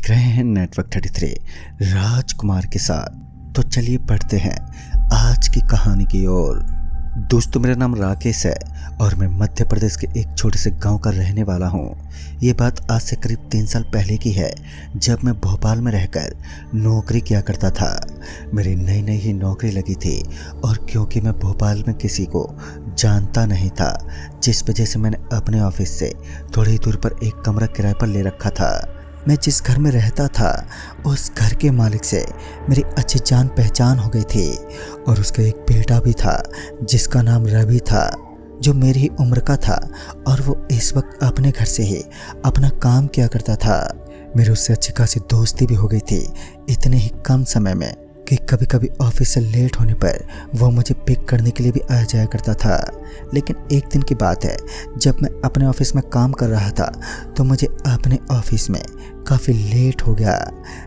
देख रहे हैं नेटवर्क 33 राजकुमार के साथ। तो चलिए पढ़ते हैं आज की कहानी की ओर। दोस्तों, मेरा नाम राकेश है और मैं मध्य प्रदेश के एक छोटे से गांव का रहने वाला हूं। ये बात आज से करीब 3 साल पहले की है, जब मैं भोपाल में रहकर नौकरी किया करता था। मेरी नई नई ही नौकरी लगी थी और क्योंकि मैं भोपाल में किसी को जानता नहीं था, जिस वजह से मैंने अपने ऑफिस से थोड़ी दूर पर एक कमरा किराए पर ले रखा था। मैं जिस घर में रहता था उस घर के मालिक से मेरी अच्छी जान पहचान हो गई थी और उसका एक बेटा भी था जिसका नाम रवि था, जो मेरी ही उम्र का था और वो इस वक्त अपने घर से ही अपना काम किया करता था। मेरी उससे अच्छी खासी दोस्ती भी हो गई थी इतने ही कम समय में कि कभी कभी ऑफिस से लेट होने पर वो मुझे पिक करने के लिए भी आ जाया करता था। लेकिन एक दिन की बात है, जब मैं अपने ऑफिस में काम कर रहा था तो मुझे अपने ऑफिस में काफ़ी लेट हो गया,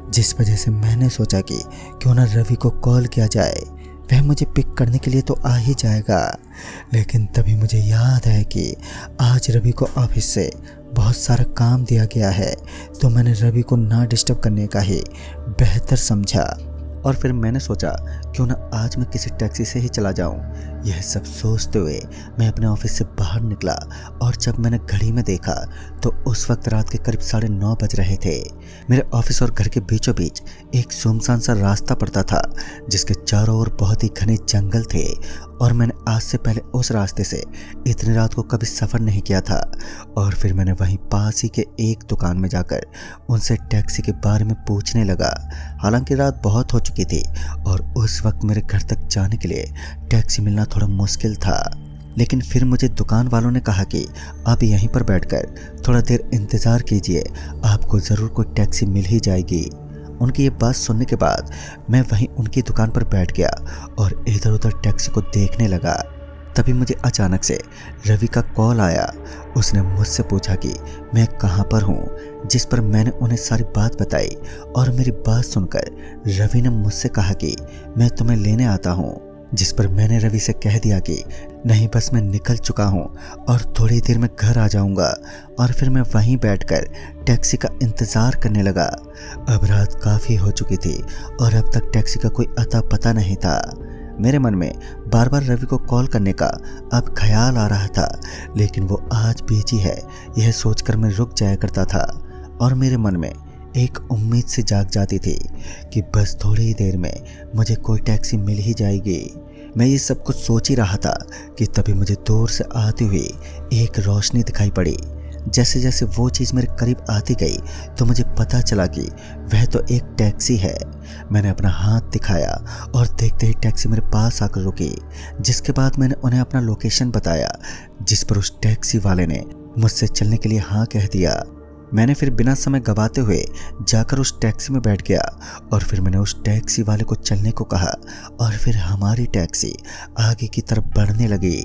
जिस वजह से मैंने सोचा कि क्यों ना रवि को कॉल किया जाए, वह मुझे पिक करने के लिए तो आ ही जाएगा। लेकिन तभी मुझे याद है कि आज रवि को ऑफिस से बहुत सारा काम दिया गया है, तो मैंने रवि को ना डिस्टर्ब करने का ही बेहतर समझा और फिर मैंने सोचा क्यों ना आज मैं किसी टैक्सी से ही चला जाऊं। यह सब सोचते हुए मैं अपने ऑफिस से बाहर निकला और जब मैंने घड़ी में देखा तो उस वक्त रात के करीब 9:30 बज रहे थे। मेरे ऑफिस और घर के बीचों बीच एक सुनसान सा रास्ता पड़ता था जिसके चारों ओर बहुत ही घने जंगल थे और मैंने आज से पहले उस रास्ते से इतनी रात को कभी सफ़र नहीं किया था। और फिर मैंने वहीं पास ही के एक दुकान में जाकर उनसे टैक्सी के बारे में पूछने लगा। हालांकि रात बहुत हो चुकी थी और उस वक्त मेरे घर तक जाने के लिए टैक्सी मिलना थोड़ा मुश्किल था। लेकिन फिर मुझे दुकान वालों ने कहा कि आप यहीं पर बैठकर थोड़ा देर इंतज़ार कीजिए, आपको ज़रूर कोई टैक्सी मिल ही जाएगी। उनकी ये बात सुनने के बाद मैं वहीं उनकी दुकान पर बैठ गया और इधर उधर टैक्सी को देखने लगा। तभी मुझे अचानक से रवि का कॉल आया। उसने मुझसे पूछा कि मैं कहाँ पर हूँ, जिस पर मैंने उन्हें सारी बात बताई और मेरी बात सुनकर रवि ने मुझसे कहा कि मैं तुम्हें लेने आता हूँ, जिस पर मैंने रवि से कह दिया कि नहीं, बस मैं निकल चुका हूँ और थोड़ी देर में घर आ जाऊँगा। और फिर मैं वहीं बैठकर टैक्सी का इंतज़ार करने लगा। अब रात काफ़ी हो चुकी थी और अब तक टैक्सी का कोई अता पता नहीं था। मेरे मन में बार बार रवि को कॉल करने का अब ख्याल आ रहा था, लेकिन वो आज बिजी है यह सोचकर मैं रुक जाया करता था और मेरे मन में एक उम्मीद से जाग जाती थी कि बस थोड़ी ही देर में मुझे कोई टैक्सी मिल ही जाएगी। मैं ये सब कुछ सोच ही रहा था कि तभी मुझे दूर से आती हुई एक रोशनी दिखाई पड़ी। जैसे जैसे वो चीज़ मेरे करीब आती गई तो मुझे पता चला कि वह तो एक टैक्सी है। मैंने अपना हाथ दिखाया और देखते ही टैक्सी मेरे पास आकर रुकी, जिसके बाद मैंने उन्हें अपना लोकेशन बताया, जिस पर उस टैक्सी वाले ने मुझसे चलने के लिए हाँ कह दिया। मैंने फिर बिना समय गवाते हुए जाकर उस टैक्सी में बैठ गया और फिर मैंने उस टैक्सी वाले को चलने को कहा और फिर हमारी टैक्सी आगे की तरफ बढ़ने लगी।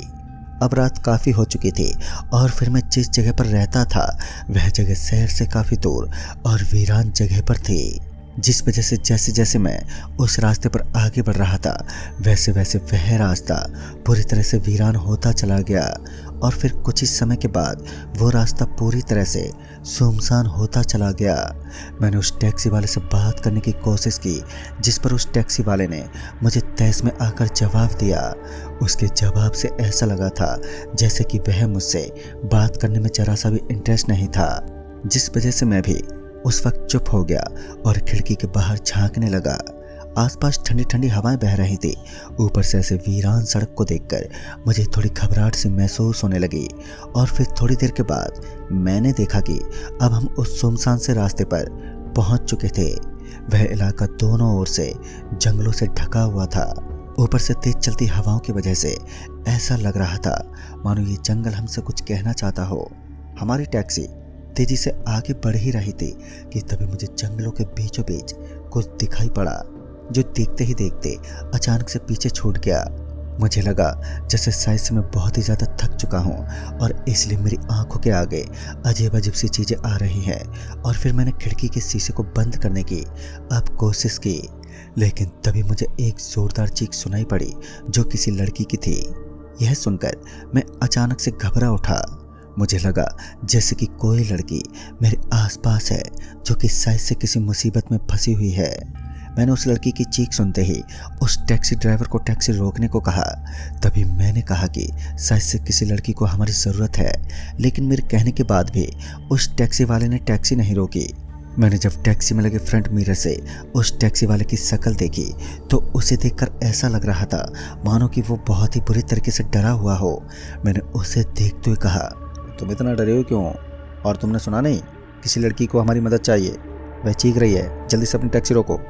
अब रात काफ़ी हो चुकी थी और फिर मैं जिस जगह पर रहता था वह जगह शहर से काफ़ी दूर और वीरान जगह पर थी, जिस वजह से जैसे जैसे मैं उस रास्ते पर आगे बढ़ रहा था वैसे वैसे वह रास्ता पूरी तरह से वीरान होता चला गया और फिर कुछ ही समय के बाद वो रास्ता पूरी तरह से सुनसान होता चला गया। मैंने उस टैक्सी वाले से बात करने की कोशिश की, जिस पर उस टैक्सी वाले ने मुझे तहस में आकर जवाब दिया। उसके जवाब से ऐसा लगा था जैसे कि वह मुझसे बात करने में जरा सा भी इंटरेस्ट नहीं था, जिस वजह से मैं भी उस वक्त चुप हो गया और खिड़की के बाहर झांकने लगा। आसपास ठंडी ठंडी हवाएं बह रही थी। ऊपर से ऐसे वीरान सड़क को देखकर मुझे थोड़ी घबराहट सी महसूस होने लगी और फिर थोड़ी देर के बाद मैंने देखा कि अब हम उस सुनसान से रास्ते पर पहुंच चुके थे। वह इलाका दोनों ओर से जंगलों से ढका हुआ था। ऊपर से तेज चलती हवाओं की वजह से ऐसा लग रहा था मानो ये जंगल हमसे कुछ कहना चाहता हो। हमारी टैक्सी तेजी से आगे बढ़ ही रही थी कि तभी मुझे जंगलों के बीचों बीच कुछ दिखाई पड़ा, जो देखते ही देखते अचानक से पीछे छूट गया। मुझे लगा जैसे शायद से मैं बहुत ही ज़्यादा थक चुका हूँ और इसलिए मेरी आंखों के आगे अजीब अजीब सी चीज़ें आ रही हैं। और फिर मैंने खिड़की के शीशे को बंद करने की अब कोशिश की, लेकिन तभी मुझे एक ज़ोरदार चीख सुनाई पड़ी जो किसी लड़की की थी। यह सुनकर मैं अचानक से घबरा उठा। मुझे लगा जैसे कि कोई लड़की मेरे आसपास है जो कि शायद से किसी मुसीबत में फंसी हुई है। मैंने उस लड़की की चीख सुनते ही उस टैक्सी ड्राइवर को टैक्सी रोकने को कहा। तभी मैंने कहा कि शायद से किसी लड़की को हमारी ज़रूरत है, लेकिन मेरे कहने के बाद भी उस टैक्सी वाले ने टैक्सी नहीं रोकी। मैंने जब टैक्सी में लगे फ्रंट मिरर से उस टैक्सी वाले की शक्ल देखी तो उसे देखकर ऐसा लग रहा था मानो कि वो बहुत ही बुरी तरीके से डरा हुआ हो। मैंने उसे देखते हुए कहा, तुम इतना डरे हो क्यों? और तुमने सुना नहीं, किसी लड़की को हमारी मदद चाहिए, वह चीख रही है, जल्दी से अपनी टैक्सी रोको।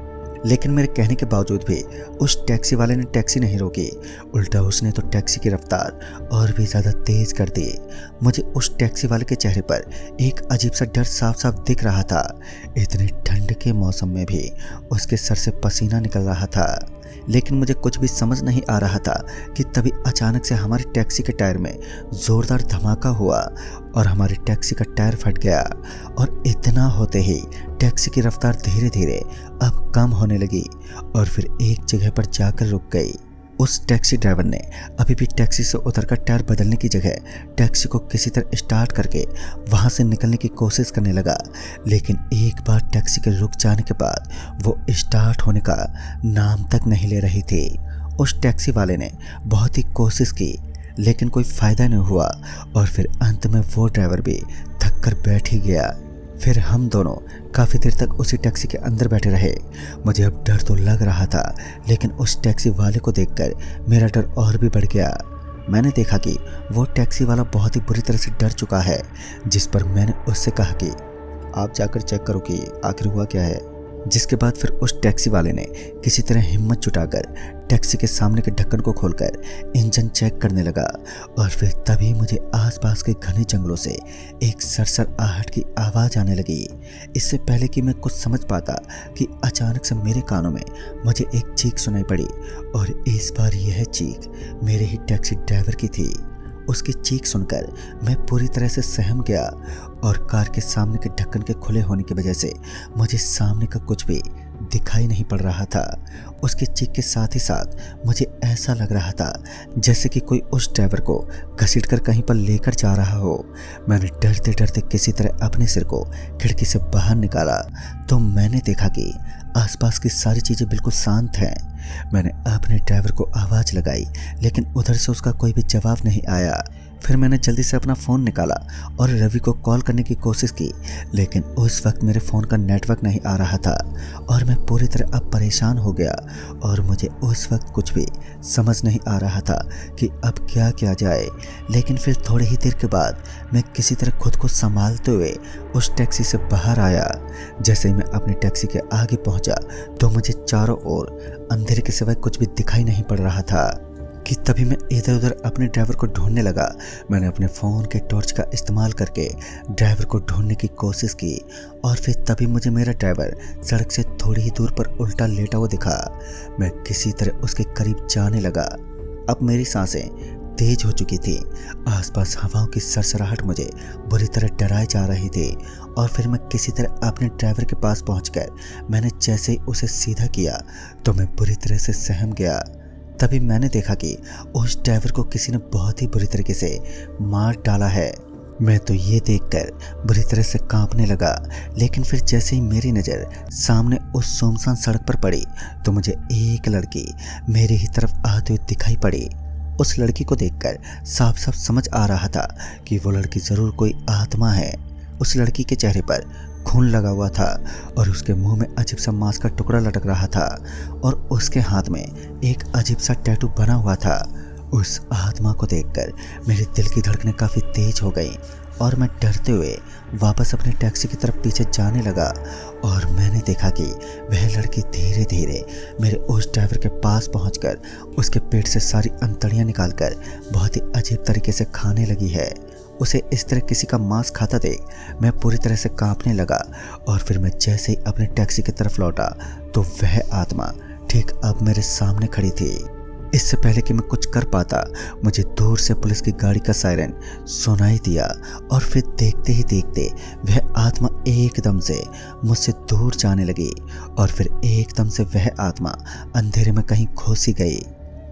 लेकिन मेरे कहने के बावजूद भी उस टैक्सी वाले ने टैक्सी नहीं रोकी, उल्टा उसने तो टैक्सी की रफ्तार और भी ज़्यादा तेज़ कर दी। मुझे उस टैक्सी वाले के चेहरे पर एक अजीब सा डर साफ साफ दिख रहा था। इतने ठंड के मौसम में भी उसके सर से पसीना निकल रहा था। लेकिन मुझे कुछ भी समझ नहीं आ रहा था कि तभी अचानक से हमारी टैक्सी के टायर में ज़ोरदार धमाका हुआ और हमारी टैक्सी का टायर फट गया। और इतना होते ही टैक्सी की रफ्तार धीरे धीरे अब कम होने लगी और फिर एक जगह पर जाकर रुक गई। उस टैक्सी ड्राइवर ने अभी भी टैक्सी से उतरकर टायर बदलने की जगह टैक्सी को किसी तरह स्टार्ट करके वहां से निकलने की कोशिश करने लगा। लेकिन एक बार टैक्सी के रुक जाने के बाद वो स्टार्ट होने का नाम तक नहीं ले रही थी। उस टैक्सी वाले ने बहुत ही कोशिश की, लेकिन कोई फ़ायदा नहीं हुआ और फिर अंत में वो ड्राइवर भी थक कर बैठ ही गया। फिर हम दोनों काफ़ी देर तक उसी टैक्सी के अंदर बैठे रहे। मुझे अब डर तो लग रहा था, लेकिन उस टैक्सी वाले को देखकर मेरा डर और भी बढ़ गया। मैंने देखा कि वो टैक्सी वाला बहुत ही बुरी तरह से डर चुका है, जिस पर मैंने उससे कहा कि आप जाकर चेक करो कि आखिर हुआ क्या है। जिसके बाद फिर उस टैक्सी वाले ने किसी तरह हिम्मत जुटाकर टैक्सी के सामने के ढक्कन को खोलकर इंजन चेक करने लगा। और फिर तभी मुझे आसपास के घने जंगलों से एक सरसर आहट की आवाज़ आने लगी। इससे पहले कि मैं कुछ समझ पाता कि अचानक से मेरे कानों में मुझे एक चीख सुनाई पड़ी और इस बार यह चीख मेरे ही टैक्सी ड्राइवर की थी। उसकी चीख सुनकर मैं पूरी तरह से सहम गया और कार के सामने के ढक्कन के खुले होने की वजह से मुझे सामने का कुछ भी दिखाई नहीं पड़ रहा था। उसकी चीख के साथ ही साथ मुझे ऐसा लग रहा था जैसे कि कोई उस ड्राइवर को घसीटकर कहीं पर लेकर जा रहा हो। मैंने डरते डरते किसी तरह अपने सिर को खिड़की से बाहर निकाला तो मैंने देखा कि आसपास की सारी चीज़ें बिल्कुल शांत हैं। मैंने अपने ड्राइवर को आवाज़ लगाई, लेकिन उधर से उसका कोई भी जवाब नहीं आया। फिर मैंने जल्दी से अपना फ़ोन निकाला और रवि को कॉल करने की कोशिश की, लेकिन उस वक्त मेरे फ़ोन का नेटवर्क नहीं आ रहा था और मैं पूरी तरह अब परेशान हो गया और मुझे उस वक्त कुछ भी समझ नहीं आ रहा था कि अब क्या किया जाए। लेकिन फिर थोड़ी ही देर के बाद मैं किसी तरह खुद को संभालते हुए उस टैक्सी से बाहर आया। जैसे ही मैं अपनी टैक्सी के आगे पहुंचा तो मुझे चारों ओर अंधेरे के सिवाय कुछ भी दिखाई नहीं पड़ रहा था कि तभी मैं इधर उधर अपने ड्राइवर को ढूंढने लगा। मैंने अपने फ़ोन के टॉर्च का इस्तेमाल करके ड्राइवर को ढूंढने की कोशिश की और फिर तभी मुझे मेरा ड्राइवर सड़क से थोड़ी ही दूर पर उल्टा लेटा हुआ दिखा। मैं किसी तरह उसके करीब जाने लगा। अब मेरी सांसें तेज हो चुकी थी। आसपास हवाओं की सरसराहट मुझे बुरी तरह डराए जा रही थी और फिर मैं किसी तरह अपने ड्राइवर के पास पहुंचकर मैंने जैसे ही उसे सीधा किया तो मैं बुरी तरह से सहम गया। तभी मैंने देखा कि उस ड्राइवर को किसी ने बहुत ही बुरी तरीके से मार डाला है। मैं तो ये देखकर बुरी तरह से कांपने लगा। लेकिन फिर जैसे ही मेरी नज़र सामने उस सुनसान सड़क पर पड़ी तो मुझे एक लड़की मेरी ही तरफ आते हुए दिखाई पड़ी। उस लड़की को देखकर साफ साफ समझ आ रहा था कि वो लड़की ज़रूर कोई आत्मा है। उस लड़की के चेहरे पर खून लगा हुआ था और उसके मुंह में अजीब सा मांस का टुकड़ा लटक रहा था और उसके हाथ में एक अजीब सा टैटू बना हुआ था। उस आत्मा को देखकर मेरे दिल की धड़कनें काफ़ी तेज हो गई और मैं डरते हुए वापस अपने टैक्सी की तरफ पीछे जाने लगा और मैंने देखा कि वह लड़की धीरे धीरे मेरे उस ड्राइवर के पास पहुंचकर उसके पेट से सारी अंतड़ियां निकालकर बहुत ही अजीब तरीके से खाने लगी है। उसे इस तरह किसी का मांस खाता देख मैं पूरी तरह से कांपने लगा और फिर मैं जैसे ही अपने टैक्सी की तरफ लौटा तो वह आत्मा ठीक अब मेरे सामने खड़ी थी। इससे पहले कि मैं कुछ कर पाता मुझे दूर से पुलिस की गाड़ी का सायरन सुनाई दिया और फिर देखते ही देखते वह आत्मा एकदम से मुझसे दूर जाने लगी और फिर एकदम से वह आत्मा अंधेरे में कहीं खो सी गई।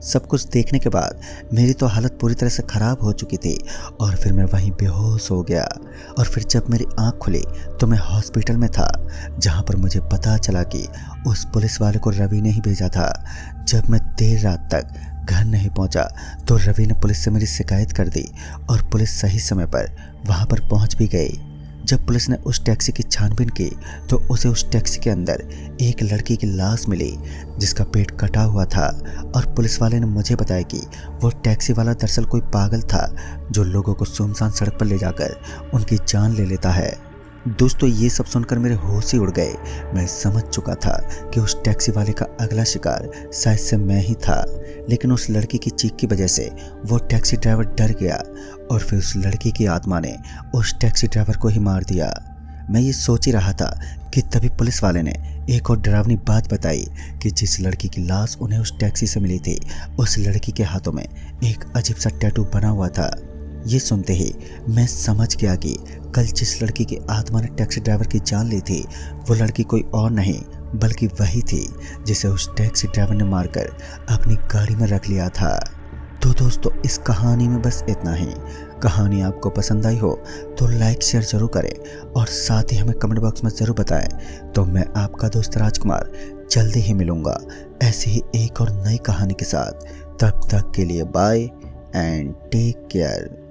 सब कुछ देखने के बाद मेरी तो हालत पूरी तरह से ख़राब हो चुकी थी और फिर मैं वहीं बेहोश हो गया। और फिर जब मेरी आंख खुली तो मैं हॉस्पिटल में था, जहां पर मुझे पता चला कि उस पुलिस वाले को रवि ने ही भेजा था। जब मैं देर रात तक घर नहीं पहुंचा तो रवि ने पुलिस से मेरी शिकायत कर दी और पुलिस सही समय पर वहां पर पहुंच भी गई। जब पुलिस ने उस टैक्सी की छानबीन की तो उसे उस टैक्सी के अंदर एक लड़की की लाश मिली जिसका पेट कटा हुआ था। और पुलिस वाले ने मुझे बताया कि वो टैक्सी वाला दरअसल कोई पागल था जो लोगों को सुनसान सड़क पर ले जाकर उनकी जान ले लेता है। दोस्तों, ये सब सुनकर मेरे होश ही उड़ गए। मैं समझ चुका था कि उस टैक्सी वाले का अगला शिकार शायद से मैं ही था, लेकिन उस लड़की की चीख की वजह से वो टैक्सी ड्राइवर डर गया और फिर उस लड़की की आत्मा ने उस टैक्सी ड्राइवर को ही मार दिया। मैं ये सोच ही रहा था कि तभी पुलिस वाले ने एक और डरावनी बात बताई कि जिस लड़की की लाश उन्हें उस टैक्सी से मिली थी, उस लड़की के हाथों में एक अजीब सा टैटू बना हुआ था। ये सुनते ही मैं समझ गया कि कल जिस लड़की की आत्मा ने टैक्सी ड्राइवर की जान ली थी वो लड़की कोई और नहीं बल्कि वही थी जिसे उस टैक्सी ड्राइवर ने मारकर अपनी गाड़ी में रख लिया था। तो दोस्तों, इस कहानी में बस इतना ही। कहानी आपको पसंद आई हो तो लाइक शेयर जरूर करें और साथ ही हमें कमेंट बॉक्स में ज़रूर बताएं। तो मैं आपका दोस्त राजकुमार जल्दी ही मिलूँगा ऐसी ही एक और नई कहानी के साथ। तब तक के लिए बाय एंड टेक केयर।